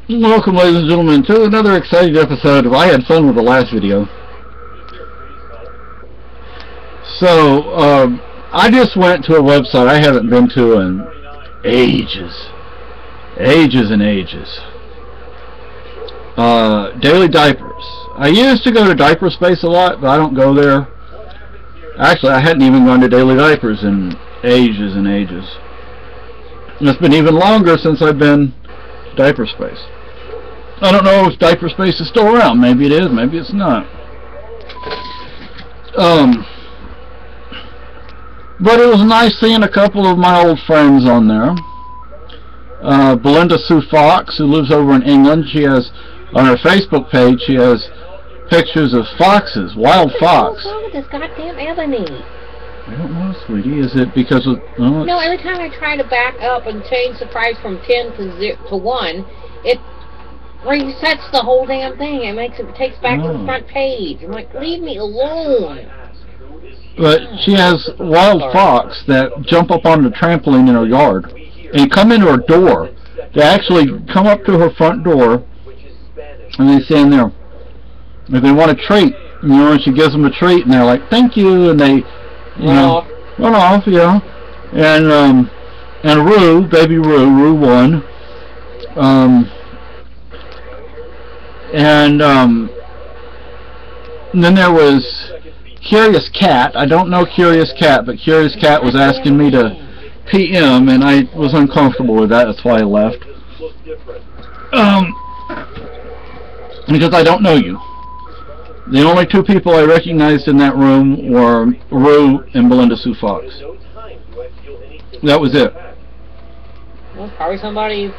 Welcome, ladies and gentlemen, to another exciting episode of I Had Fun with the Last Video. So, I just went to a website I haven't been to in ages. Ages and ages. Daily Diapers. I used to go to Diaper Space a lot, but I don't go there. Actually, I hadn't even gone to Daily Diapers in ages and ages. And it's been even longer since I've been to Diaper Space. I don't know if Diaper Space is still around. Maybe it is, maybe it's not. But it was nice seeing a couple of my old friends on there. Belinda Sue Fox, who lives over in England, she has, on her Facebook page, she has pictures of foxes, wild fox. What's wrong with this goddamn Ebony? I don't know, sweetie. Is it because of... Oh, no, every time I try to back up and change the price from 10 to 1, it resets the whole damn thing. It takes back to the front page. I'm like, leave me alone. But she has wild fox that jump up on the trampoline in her yard and come into her door. They actually come up to her front door and they stand there. If they want a treat, you know, and she gives them a treat, and they're like, "Thank you," and they, run off, yeah. And Rue, baby Rue 1. And then there was Curious Cat. I don't know Curious Cat, but Curious Cat was asking me to PM, and I was uncomfortable with that. That's why I left. Because I don't know you. The only two people I recognized in that room were Rue and Belinda Sue Fox. That was it. Well, probably somebody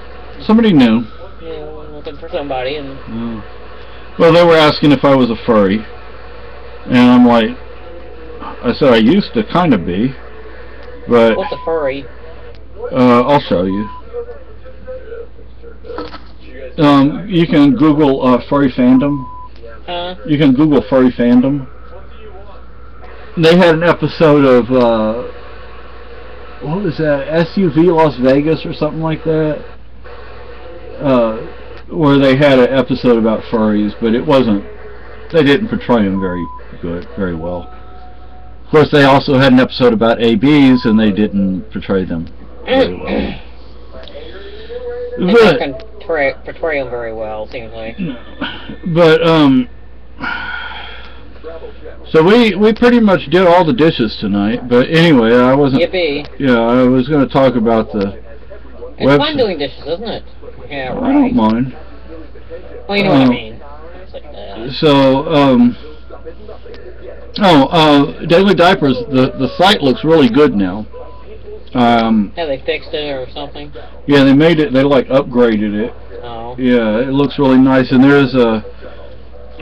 new. Yeah, looking for somebody. And well, they were asking if I was a furry, and I'm like, I said I used to kind of be, but what's a furry? I'll show you. You can Google furry fandom. You can Google furry fandom. They had an episode of what was that? SUV Las Vegas or something like that. Where they had an episode about furries, but it wasn't. They didn't portray them very well. Of course, they also had an episode about ABs, and they didn't portray them very well. They can portray them very well, seems like. But so we pretty much did all the dishes tonight. But anyway, I wasn't. Yippee. Yeah, I was going to talk about the. It's fun doing dishes, isn't it? Yeah, right. I don't mind. Well, you know what I mean. It's like, Daily Diapers. The site looks really good now. Yeah, they fixed it or something. Yeah, they made it. They like upgraded it. Oh. Yeah, it looks really nice. And there's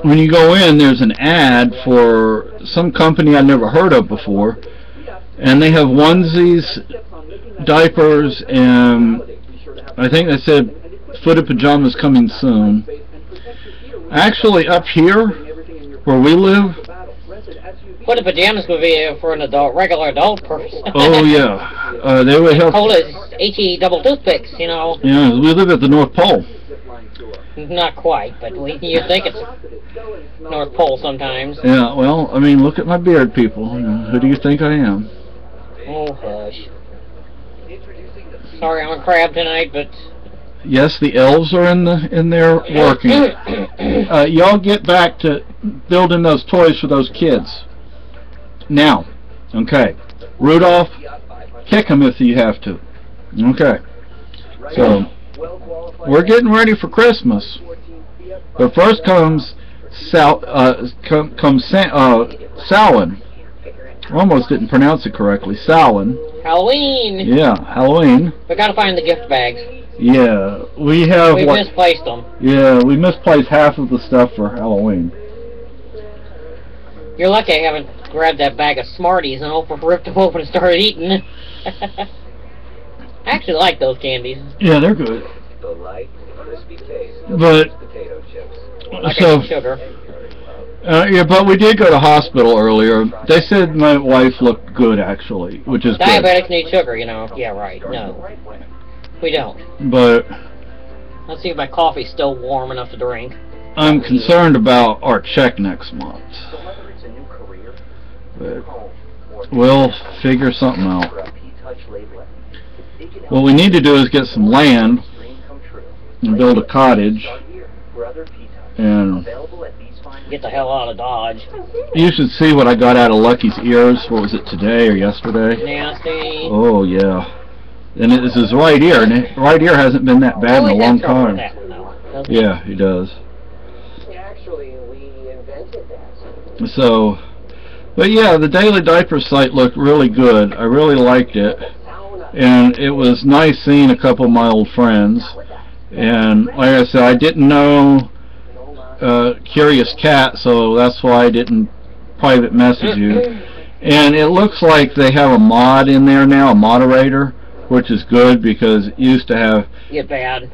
when you go in, there's an ad for some company I never heard of before, and they have onesies, diapers, and I think they said footed pajamas coming soon. Actually, up here where we live, footed pajamas would be for an regular adult person. Oh yeah, they would help. Cold as HE double toothpicks, you know. Yeah, we live at the North Pole. Not quite, but you think it's North Pole sometimes. Yeah, well, I mean, look at my beard, people. Who do you think I am? Oh, hush. Sorry, I'm a crab tonight, but... Yes, the elves are in there working. Y'all get back to building those toys for those kids. Now, okay. Rudolph, kick him if you have to. Okay. So, we're getting ready for Christmas. But first comes Samhain. Almost didn't pronounce it correctly. Samhain. Halloween. Yeah, Halloween. We gotta find the gift bags. Yeah, we misplaced them. Yeah, we misplaced half of the stuff for Halloween. You're lucky I haven't grabbed that bag of Smarties and ripped them open and started eating. I actually like those candies. Yeah, they're good. The light, crispy taste of potato chips. Like sugar. Yeah, but we did go to hospital earlier. They said my wife looked good, actually, which is Diabetics good. need sugar, you know. Yeah, right. No, we don't. But Let's see if my coffee's still warm enough to drink. I'm concerned about our check next month. But we'll figure something out. What we need to do is get some land and build a cottage. And get the hell out of Dodge. You should see what I got out of Lucky's ears. What was it, today or yesterday? Nasty. Oh, yeah. And this is right ear, and right ear hasn't been that bad in a long time. Yeah, he does. So, but yeah, the Daily Diapers site looked really good. I really liked it. And it was nice seeing a couple of my old friends. And like I said, I didn't know Curious Cat, so that's why I didn't private message you. And it looks like they have a mod in there now, a moderator, which is good because it used to have... Get bad.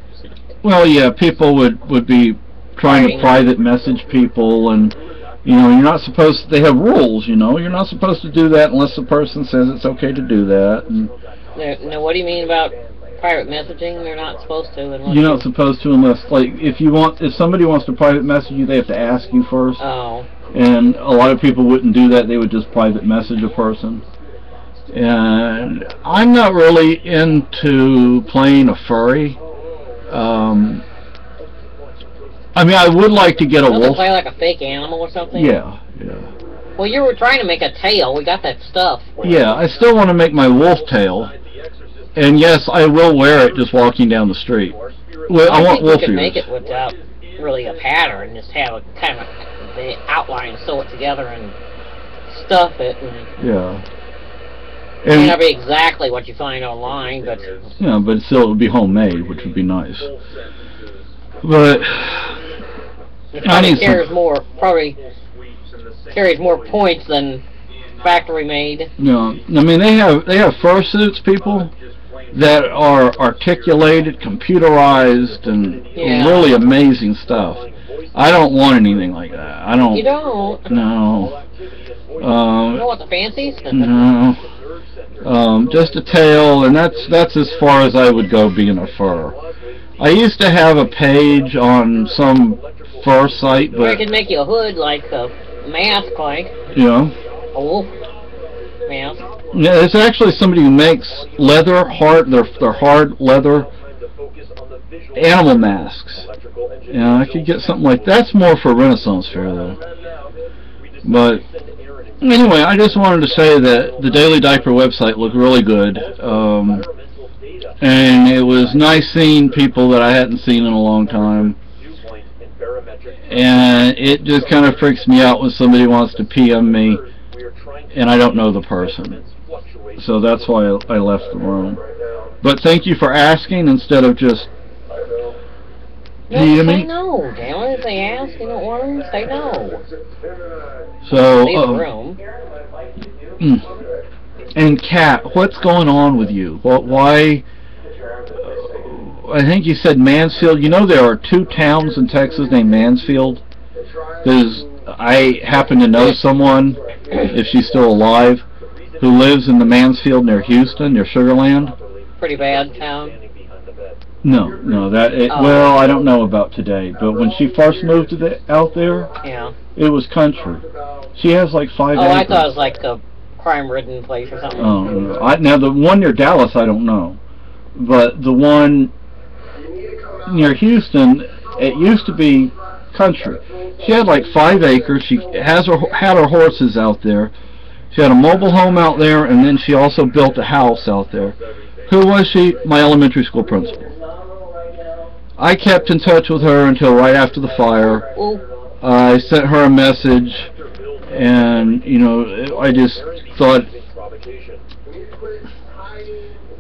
Well, yeah, people would be trying to private message people, and you know, you're not supposed to, they have rules, you know, you're not supposed to do that unless the person says it's okay to do that. And now, what do you mean about private messaging? They're not supposed to unless you're not supposed to unless, like, if somebody wants to private message you, they have to ask you first. Oh. And a lot of people wouldn't do that, they would just private message a person. And I'm not really into playing a furry. I mean, I would like to get a wolf. Play like a fake animal or something? Yeah, yeah. Well, you were trying to make a tail. We got that stuff. Yeah, I still want to make my wolf tail. And yes, I will wear it just walking down the street. Well, I want wolf ears. You could make it without really a pattern. Just have a kind of the outline, sew it together, and stuff it. And yeah. It may not be exactly what you find online, but... Yeah, but still it would be homemade, which would be nice. But... It probably carries more points than factory made. Yeah, I mean they have fursuits, people, that are articulated, computerized, and really amazing stuff. I don't want anything like that. I don't. You don't? No. You don't want the fancies? No. Just a tail, and that's as far as I would go being a fur. I used to have a page on some fur site, but I could make you a hood, like a mask, like. Yeah. A wolf mask. Yeah, there's actually somebody who makes leather, they're hard leather animal masks. Yeah, I could get something like that's more for Renaissance Fair though. But anyway, I just wanted to say that the Daily Diaper website looked really good. And it was nice seeing people that I hadn't seen in a long time. And it just kind of freaks me out when somebody wants to PM me and I don't know the person. So that's why I left the room. But thank you for asking instead of just PMing me. Say no, damn it. If they ask, you don't want them, say no. So, leave the room. And Kat, what's going on with you? Why? I think you said Mansfield. You know there are 2 towns in Texas named Mansfield? Because I happen to know someone, if she's still alive, who lives in the Mansfield near Houston, near Sugarland. Pretty bad town. No, well, I don't know about today, but when she first moved out there, it was country. She has like 5 acres. I thought it was like a crime-ridden place or something. Oh, no. Now the one near Dallas, I don't know, but the one near Houston, it used to be country. She had like 5 acres. She had her horses out there. She had a mobile home out there, and then she also built a house out there. Who was she? My elementary school principal. I kept in touch with her until right after the fire. I sent her a message, and you know, I just thought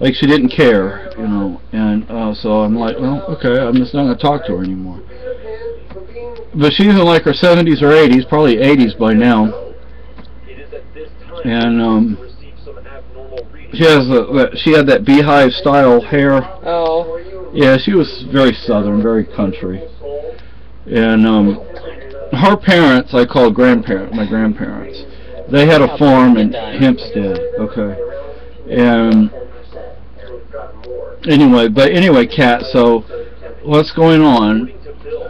like she didn't care, you know, and so I'm like, well, okay, I'm just not going to talk to her anymore. But she's in like her 70s or 80s, probably 80s by now, and she had that beehive style hair. Oh. Yeah, she was very southern, very country. And her parents, I call my grandparents, they had a farm in Hempstead. Okay. And anyway, Kat, so what's going on?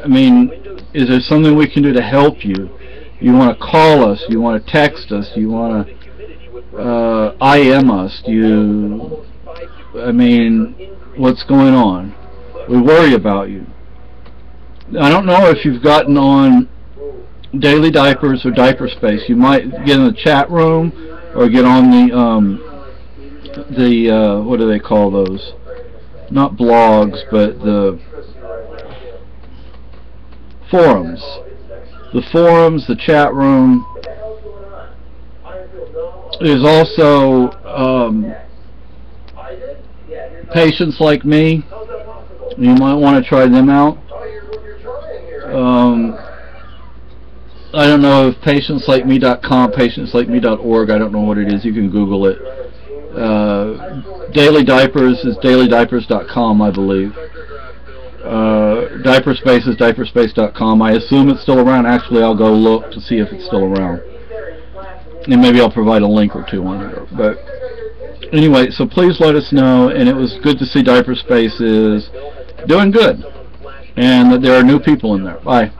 I mean, is there something we can do to help you? You want to call us? You want to text us? You want to IM us? I mean, what's going on? We worry about you. I don't know if you've gotten on Daily Diapers or Diaper Space. You might get in the chat room or get on the what do they call those? Not blogs, but the forums. The forums, the chat room. There's also Patients Like Me. You might want to try them out. I don't know if patientslikeme.com, patientslikeme.org, I don't know what it is. You can Google it. Daily Diapers is dailydiapers.com, I believe. Diaperspace is diaperspace.com. I assume it's still around. Actually, I'll go look to see if it's still around. And maybe I'll provide a link or two on here. But anyway, so please let us know. And it was good to see Diaperspace is doing good. And that there are new people in there. Bye.